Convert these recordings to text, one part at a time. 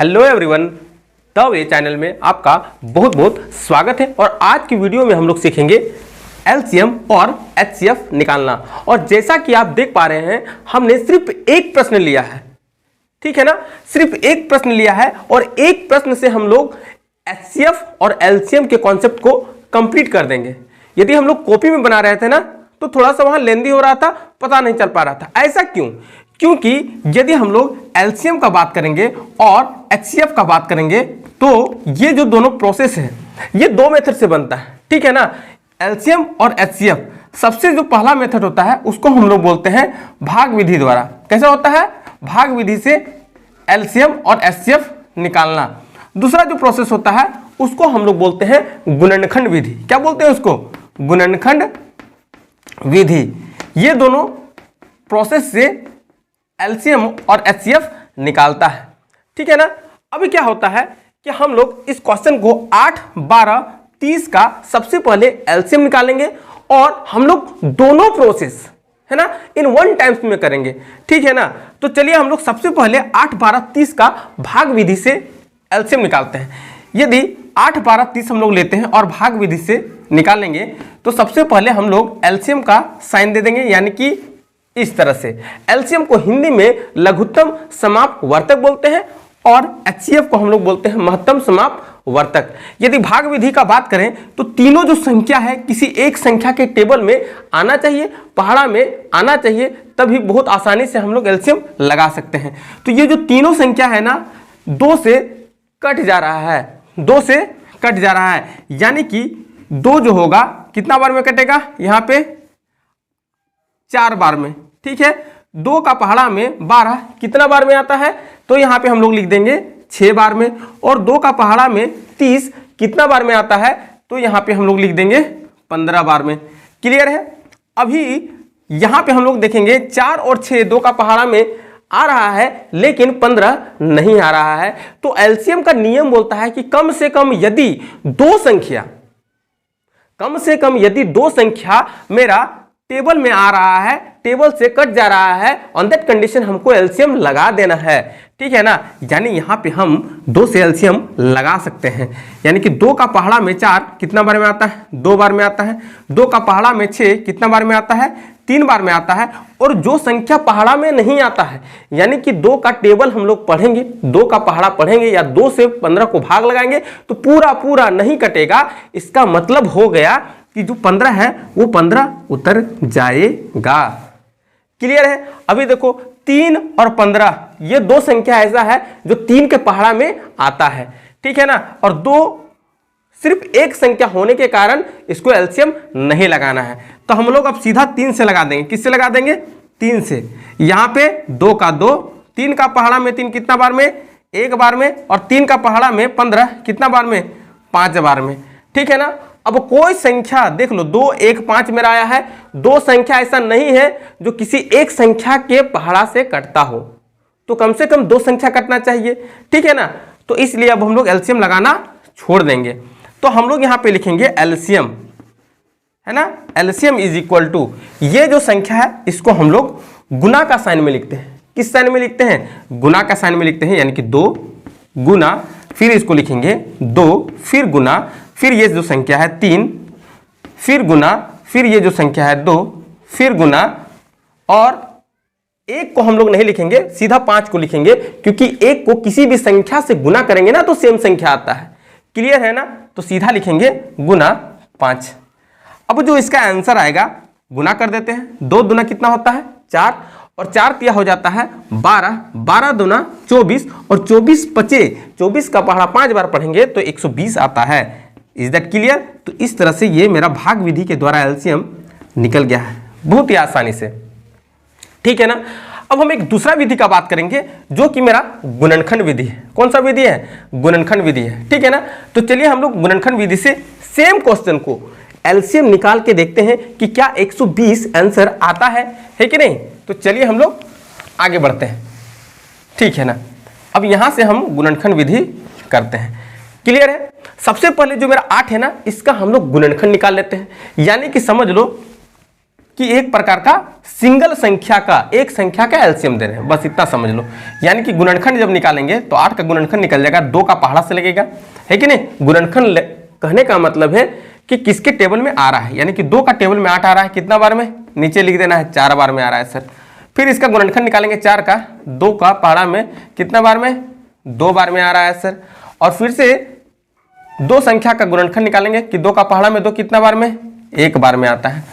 Hello everyone, the way channel में आपका बहुत बहुत स्वागत है। और आज की वीडियो में हम लोग सीखेंगे एलसीएम और एचसीएफ निकालना। और जैसा कि आप देख पा रहे हैं, हमने सिर्फ एक प्रश्न लिया है, ठीक है ना, सिर्फ एक प्रश्न लिया है और एक प्रश्न से हम लोग एचसीएफ और एलसीएम के कॉन्सेप्ट को कंप्लीट कर देंगे। यदि हम लोग कॉपी में बना रहे थे ना तो थोड़ा सा वहां लेंदी हो रहा था, पता नहीं चल पा रहा था। ऐसा क्यों? क्योंकि यदि हम लोग एलसीएम का बात करेंगे और एचसीएफ का बात करेंगे तो ये जो दोनों प्रोसेस है ये दो मेथड से बनता है, ठीक है ना। एलसीएम और एचसीएफ, सबसे जो पहला मेथड होता है उसको हम लोग बोलते हैं भाग विधि द्वारा। कैसा होता है? भाग विधि से एलसीएम और एचसीएफ निकालना। दूसरा जो प्रोसेस होता है उसको हम लोग बोलते हैं गुणनखंड विधि। क्या बोलते हैं उसको? गुणनखंड विधि। ये दोनों प्रोसेस से एलसीएम और एचसीएफ निकालता है, ठीक है ना। अभी क्या होता है कि हम लोग इस क्वेश्चन को 8, 12, 30 का सबसे पहले एलसीएम निकालेंगे और हम लोग दोनों प्रोसेस है ना इन वन टाइम्स में करेंगे, ठीक है ना। तो चलिए हम लोग सबसे पहले 8, 12, 30 का भाग विधि से एलसीएम निकालते हैं। यदि 8, 12, 30 हम लोग लेते हैं और भाग विधि से निकालेंगे तो सबसे पहले हम लोग एलसीएम का साइन दे देंगे, यानी कि इस तरह से। एलसीएम को हिंदी में लघुत्तम समाप्त वर्तक बोलते हैं और एचसीएफ को हम लोग बोलते हैं महत्तम समाप्त वर्तक। यदि भाग विधि का बात करें तो तीनों जो संख्या है किसी एक संख्या के टेबल में आना चाहिए, पहाड़ा में आना चाहिए, तभी बहुत आसानी से हम लोग एलसीएम लगा सकते हैं। तो ये जो तीनों संख्या है ना 2 से कट जा रहा है, 2 से कट जा रहा है, यानी कि 2 जो होगा कितना बार में कटेगा? यहाँ पे 4 बार में, ठीक है। 2 का पहाड़ा में 12 कितना बार में आता है? तो यहाँ पे हम लोग लिख देंगे 6 बार में। और 2 का पहाड़ा में 30 कितना बार में आता है? तो यहाँ पे हम लोग लिख देंगे 15 बार में। क्लियर है? अभी यहाँ पे हम लोग देखेंगे 4 और 6 2 का पहाड़ा में आ रहा है लेकिन 15 नहीं आ रहा है। तो एलसीएम का नियम बोलता है कि कम से कम यदि दो संख्या मेरा टेबल में आ रहा है, टेबल से कट जा रहा है, ऑन दैट कंडीशन हमको एलसीएम लगा देना है, ठीक है ना। यानी यहाँ पे हम 2 से एलसीएम लगा सकते हैं, यानी कि 2 का पहाड़ा में 4 कितना बार में आता है? 2 बार में आता है। 2 का पहाड़ा में 6 कितना बार में आता है? 3 बार में आता है। और जो संख्या पहाड़ा में नहीं आता है, यानी कि 2 का टेबल हम लोग पढ़ेंगे, 2 का पहाड़ा पढ़ेंगे या 2 से 15 को भाग लगाएंगे तो पूरा नहीं कटेगा। इसका मतलब हो गया कि जो 15 है वो 15 उतर जाएगा। क्लियर है? अभी देखो 3 और 15 ये दो संख्या ऐसा है जो 3 के पहाड़ा में आता है, ठीक है ना। और 2 सिर्फ एक संख्या होने के कारण इसको एलसीएम नहीं लगाना है। तो हम लोग अब सीधा 3 से लगा देंगे। किससे लगा देंगे? 3 से। यहाँ पे 2 का 2, 3 का पहाड़ा में 3 कितना बार में? 1 बार में। और 3 का पहाड़ा में 15 कितना बार में? 5 बार में, ठीक है ना। अब कोई संख्या देख लो, 2, 1, 5 मेरा आया है। 2 संख्या ऐसा नहीं है जो किसी एक संख्या के पहाड़ा से कटता हो, तो कम से कम 2 संख्या कटना चाहिए, ठीक है ना। तो इसलिए अब हम लोग एलसीएम लगाना छोड़ देंगे। तो हम लोग यहाँ पे लिखेंगे एलसीएम, है ना। एलसीएम इज इक्वल टू, ये जो संख्या है इसको हम लोग गुना का साइन में लिखते हैं। किस साइन में लिखते हैं? गुना का साइन में लिखते हैं, यानी कि 2 गुना, फिर इसको लिखेंगे 2, फिर गुना, फिर ये जो संख्या है 3, फिर गुना, फिर ये जो संख्या है 2, फिर गुना। और 1 को हम लोग नहीं लिखेंगे, सीधा 5 को लिखेंगे, क्योंकि 1 को किसी भी संख्या से गुना करेंगे ना तो सेम संख्या आता है। क्लियर है ना? तो सीधा लिखेंगे गुना 5। अब जो इसका आंसर आएगा गुना कर देते हैं। 2 दूना कितना होता है? 4, और 4 तिया हो जाता है 12, 12 दूना 24, और 24 पचे, 24 का पहाड़ा 5 बार पढ़ेंगे तो 120 आता है। Is that clear? तो इस तरह से ये मेरा भाग विधि के द्वारा एलसीएम निकल गया है बहुत ही आसानी से, ठीक है ना। अब हम एक दूसरा विधि का बात करेंगे जो कि मेरा गुणनखंड विधि है। कौन सा विधि है? गुणनखंड विधि है, ठीक है ना। तो चलिए हम लोग गुणनखंड विधि से सेम क्वेश्चन को एलसीएम निकाल के देखते हैं कि क्या 120 आंसर आता है कि नहीं। तो चलिए हम लोग आगे बढ़ते हैं, ठीक है ना। अब यहां से हम गुणनखंड विधि करते हैं। क्लियर है? सबसे पहले जो मेरा 8 है ना इसका हम लोग गुणनखंड निकाल लेते हैं, यानी कि समझ लो कि एक प्रकार का सिंगल संख्या का, एक संख्या का एलसीएम दे रहे हैं, बस इतना समझ लो। यानी कि गुणनखंड जब निकालेंगे तो 8 का गुणनखंड निकल जाएगा, 2 का पहाड़ा से लगेगा, है कि नहीं। गुणनखंड कहने का मतलब है कि किसके टेबल में आ रहा है, यानी कि 2 का टेबल में 8 आ रहा है, कितना बार में नीचे लिख देना है, 4 बार में आ रहा है सर। फिर इसका गुणनखंड निकालेंगे 4 का, 2 का पहाड़ा में कितना बार में, 2 बार में आ रहा है सर। और फिर से 2 संख्या का गुणनखंड निकालेंगे कि 2 का पहाड़ा में 2 कितना बार में, 1 बार में आता है।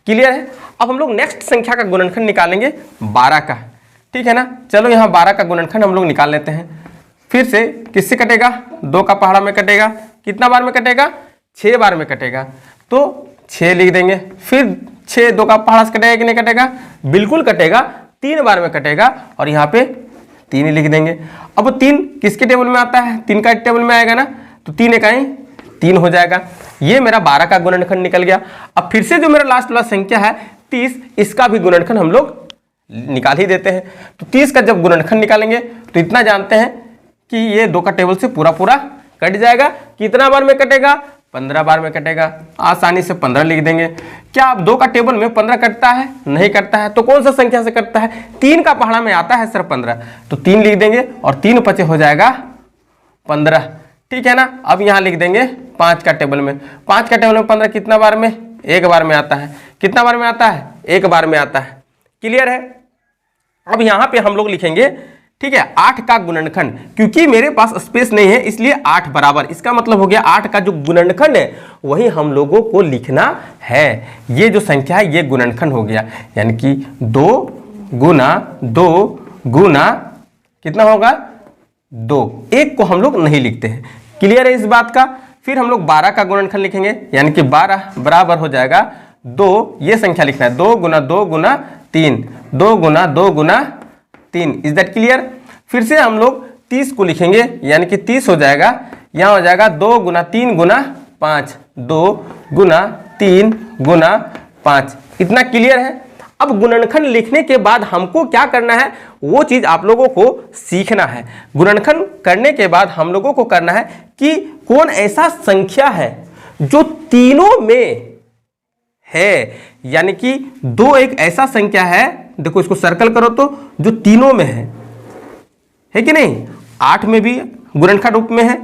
क्लियर है। अब हम लोग नेक्स्ट संख्या का गुणनखंड निकालेंगे 12 का, ठीक है ना। चलो यहाँ 12 का गुणनखंड हम लोग निकाल लेते हैं। फिर से किससे कटेगा, 2 का पहाड़ा में कटेगा, कितना बार में कटेगा, 6 बार में कटेगा, तो 6 लिख देंगे। फिर 6 2 का पहाड़ा से कटेगा कि नहीं कटेगा, बिल्कुल कटेगा, 3 बार में कटेगा, और यहाँ पे 3 लिख देंगे। अब 3 किसके टेबल में आता है, 3 का टेबल में आएगा ना, तो 3 इकाई 3 हो जाएगा। ये मेरा 12 का गुणनखंड निकल गया। अब फिर से जो मेरा लास्ट वाला संख्या है 30, इसका भी गुणनखंड हम लोग निकाल ही देते हैं। तो 30 का जब गुणनखंड निकालेंगे तो इतना जानते हैं कि ये 2 का टेबल से पूरा पूरा कट जाएगा। कितना बार में कटेगा, 15 बार में कटेगा। आसानी से 15 लिख देंगे। क्या अब 2 का टेबल में 15 कटता है, नहीं कटता है, तो कौन सा संख्या से कटता है, 3 का पहाड़ा में आता है सर 15, तो 3 लिख देंगे, और 3 5 हो जाएगा 15, ठीक है ना। अब यहाँ लिख देंगे 5 का टेबल में, 5 का टेबल में 15 कितना बार में, 1 बार में आता है, कितना बार में आता है, 1 बार में आता है। क्लियर है। अब यहाँ पे हम लोग लिखेंगे, ठीक है, 8 का गुणनखंड, क्योंकि मेरे पास स्पेस नहीं है इसलिए 8 बराबर, इसका मतलब हो गया 8 का जो गुणनखंड है वही हम लोगों को लिखना है। ये जो संख्या है ये गुणनखंड हो गया, यानी कि 2 गुना 2 गुना कितना होगा, 2, 1 को हम लोग नहीं लिखते हैं। क्लियर है इस बात का। फिर हम लोग 12 का गुणनखंड लिखेंगे, यानी कि 12 बराबर हो जाएगा 2, ये संख्या लिखना है, 2 गुना 2 गुना 3, 2 गुना 2 गुना 3, इज दैट क्लियर। फिर से हम लोग 30 को लिखेंगे, यानी कि 30 हो जाएगा, यहाँ हो जाएगा 2 गुना 3 गुना 5, 2 गुना 3 गुना 5, इतना क्लियर है। अब गुणनखंड लिखने के बाद हमको क्या करना है, वो चीज आप लोगों को सीखना है। गुणनखंड करने के बाद हम लोगों को करना है कि कौन ऐसा संख्या है जो तीनों में है, यानी कि 2 एक ऐसा संख्या है, देखो इसको सर्कल करो तो, जो तीनों में है कि नहीं। 8 में भी गुणनखंड रूप में है,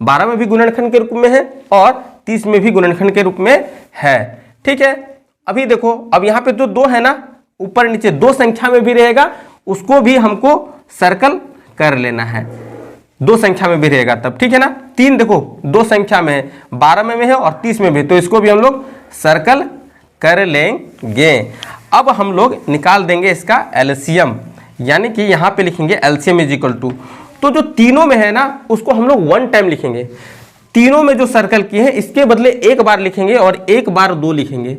12 में भी गुणनखंड के रूप में है, और 30 में भी गुणनखंड के रूप में है, ठीक है। अभी देखो, अब यहाँ पे जो 2 है ना, ऊपर नीचे 2 संख्या में भी रहेगा, उसको भी हमको सर्कल कर लेना है, 2 संख्या में भी रहेगा तब, ठीक है ना। 3 देखो 2 संख्या में है, 12 में है और 30 में भी, तो इसको भी हम लोग सर्कल कर लेंगे। अब हम लोग निकाल देंगे इसका एलसीएम, यानी कि यहाँ पे लिखेंगे एलसीएम इज इक्वल टू, तो जो तीनों में है ना उसको हम लोग 1 टाइम लिखेंगे, तीनों में जो सर्कल किए हैं इसके बदले 1 बार लिखेंगे और 1 बार 2 लिखेंगे।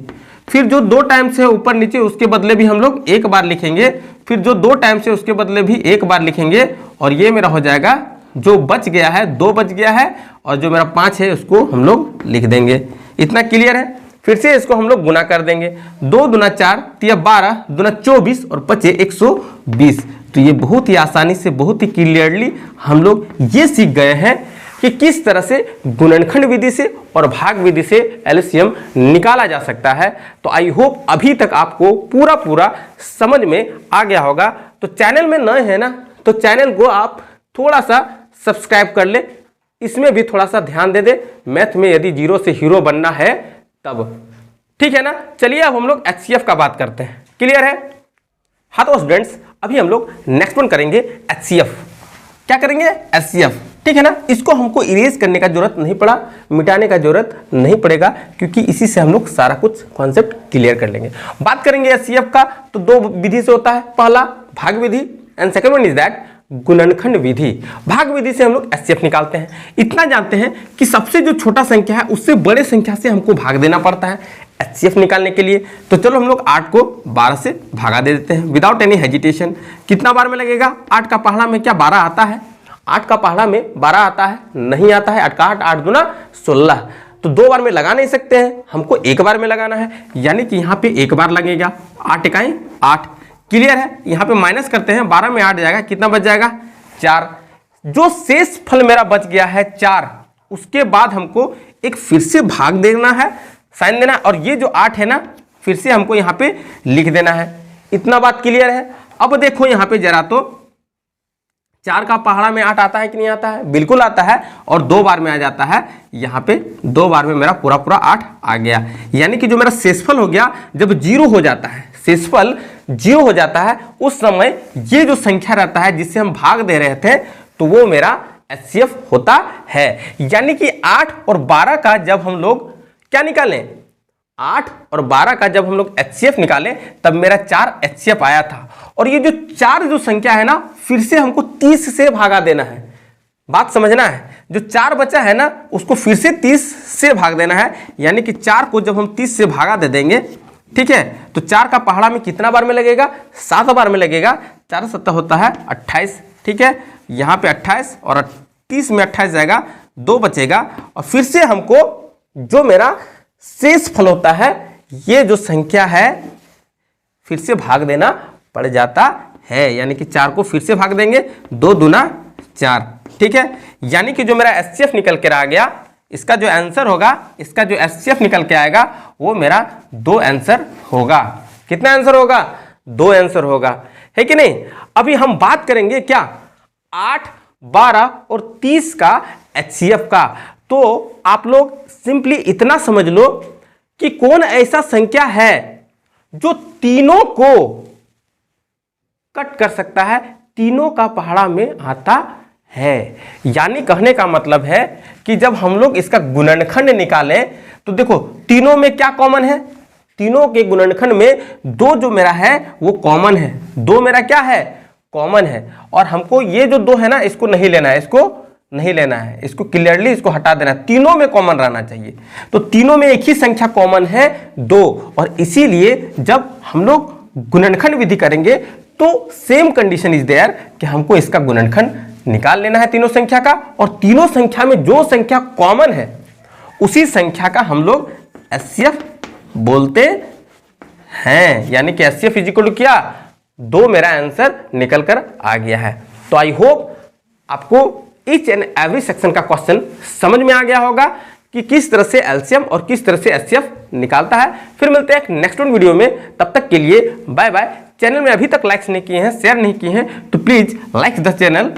फिर जो 2 टाइम से ऊपर नीचे उसके बदले भी हम लोग 1 बार लिखेंगे, फिर जो 2 टाइम से उसके बदले भी 1 बार लिखेंगे, और ये मेरा हो जाएगा, जो बच गया है 2 बच गया है, और जो मेरा 5 है उसको हम लोग लिख देंगे। इतना क्लियर है। फिर से इसको हम लोग गुना कर देंगे, 2 दूना 4 तिया 12 दूना 24 और 25 120। तो ये बहुत ही आसानी से, बहुत ही क्लियरली हम लोग ये सीख गए हैं कि किस तरह से गुणनखंड विधि से और भाग विधि से एलसीएम निकाला जा सकता है। तो आई होप अभी तक आपको पूरा समझ में आ गया होगा। तो चैनल में नए हैं ना, तो चैनल को आप थोड़ा सा सब्सक्राइब कर ले, इसमें भी थोड़ा सा ध्यान दे दे। मैथ में यदि 0 से हीरो बनना है तब, ठीक है ना। चलिए अब हम लोग एचसीएफ का बात करते हैं। क्लियर है। हाँ तो स्टूडेंट्स, अभी हम लोग नेक्स्ट वन करेंगे एचसीएफ। क्या करेंगे, एचसीएफ, ठीक है ना। इसको हमको इरेज करने का जरूरत नहीं पड़ा, मिटाने का जरूरत नहीं पड़ेगा, क्योंकि इसी से हम लोग सारा कुछ कॉन्सेप्ट क्लियर कर लेंगे। बात करेंगे एचसीएफ का, तो 2 विधि से होता है, पहला भाग विधि and second one is that गुणनखंड विधि। भाग विधि से हम लोग एचसीएफ निकालते हैं। इतना जानते हैं कि सबसे जो छोटा संख्या है उससे बड़े संख्या से हमको भाग देना पड़ता है एचसीएफ निकालने के लिए। तो चलो हम लोग 8 को 12 से भागा दे देते हैं विदाउट एनी हेजिटेशन। कितना बार में लगेगा, 8 का पहाड़ा में क्या 12 आता है, 8 का पहाड़ा में 12 आता है, नहीं आता है। 8 का 8 8 दूना 16, तो 2 बार में लगा नहीं सकते हैं, हमको 1 बार में लगाना है, यानी कि यहाँ पे 1 बार लगेगा। 8 इकाई 8। क्लियर है। यहाँ पे माइनस करते हैं, 12 में 8 जाएगा, कितना बच जाएगा 4। जो शेष फल मेरा बच गया है 4, उसके बाद हमको एक फिर से भाग देना है, साइन देना, और ये जो 8 है ना फिर से हमको यहाँ पे लिख देना है। इतना बात क्लियर है। अब देखो यहाँ पे जरा तो 4 का पहाड़ा में 8 आता है कि नहीं आता है? बिल्कुल आता है, और 2 बार में आ जाता है। यहाँ पे 2 बार में मेरा पूरा 8 आ गया। यानी कि जो मेरा शेषफल हो गया, जब 0 हो जाता है, शेषफल 0 हो जाता है, उस समय ये जो संख्या रहता है जिससे हम भाग दे रहे थे, तो वो मेरा HCF होता है। यानी कि 8 और 12 का जब हम लोग क्या निकालें, 8 और 12 का जब हम लोग HCF निकाले, तब मेरा 4 HCF आया था। और ये जो 4 जो संख्या है ना, फिर से हमको 30 से भागा देना है। बात समझना है, जो 4 बचा है ना, उसको फिर से 30 से भाग देना है। यानी कि 4 को जब हम 30 से भागा दे देंगे, ठीक है, तो 4 का पहाड़ा में कितना बार में लगेगा? 7 बार में लगेगा। 4 7 होता है 28, ठीक है, यहाँ पे 28 और 30 में 28 जाएगा, 2 बचेगा। और फिर से हमको जो मेरा शेष फल होता है, ये जो संख्या है, फिर से भाग देना पड़ जाता है। यानी कि 4 को फिर से भाग देंगे, 2 दूना 4, ठीक है। यानी कि जो मेरा HCF निकल कर आ गया, इसका जो आंसर होगा, इसका जो HCF निकल के आएगा, वो मेरा 2 आंसर होगा। कितना आंसर होगा? 2 आंसर होगा, है कि नहीं। अभी हम बात करेंगे क्या, 8, 12 और 30 का HCF का। तो आप लोग सिंपली इतना समझ लो कि कौन ऐसा संख्या है जो तीनों को कट कर सकता है, तीनों का पहाड़ा में आता है। यानी कहने का मतलब है कि जब हम लोग इसका गुणनखंड निकालें, तो देखो तीनों में क्या कॉमन है, तीनों के गुणनखंड में 2 जो मेरा है वो कॉमन है। 2 मेरा क्या है? कॉमन है। और हमको ये जो 2 है ना, इसको नहीं लेना है, इसको नहीं लेना है, इसको क्लियरली इसको हटा देना है। तीनों में कॉमन रहना चाहिए। तो तीनों में एक ही संख्या कॉमन है, 2। और इसीलिए जब हम लोग गुणनखंड विधि करेंगे, तो सेम कंडीशन इज देयर कि हमको इसका गुणनखंड निकाल लेना है तीनों संख्या का। और तीनों संख्या में जो संख्या कॉमन है, उसी संख्या का हम लोग HCF बोलते हैं। यानी कि HCF इज इक्वल टू क्या? 2 मेरा आंसर निकल कर आ गया है। तो आई होप आपको ईच एंड एवरी सेक्शन का क्वेश्चन समझ में आ गया होगा कि किस तरह से LCM और किस तरह से HCF निकालता है। फिर मिलते हैं एक नेक्स्ट वीडियो में, तब तक के लिए बाय बाय। चैनल में अभी तक लाइक्स नहीं किए हैं, शेयर नहीं किए हैं, तो प्लीज लाइक द चैनल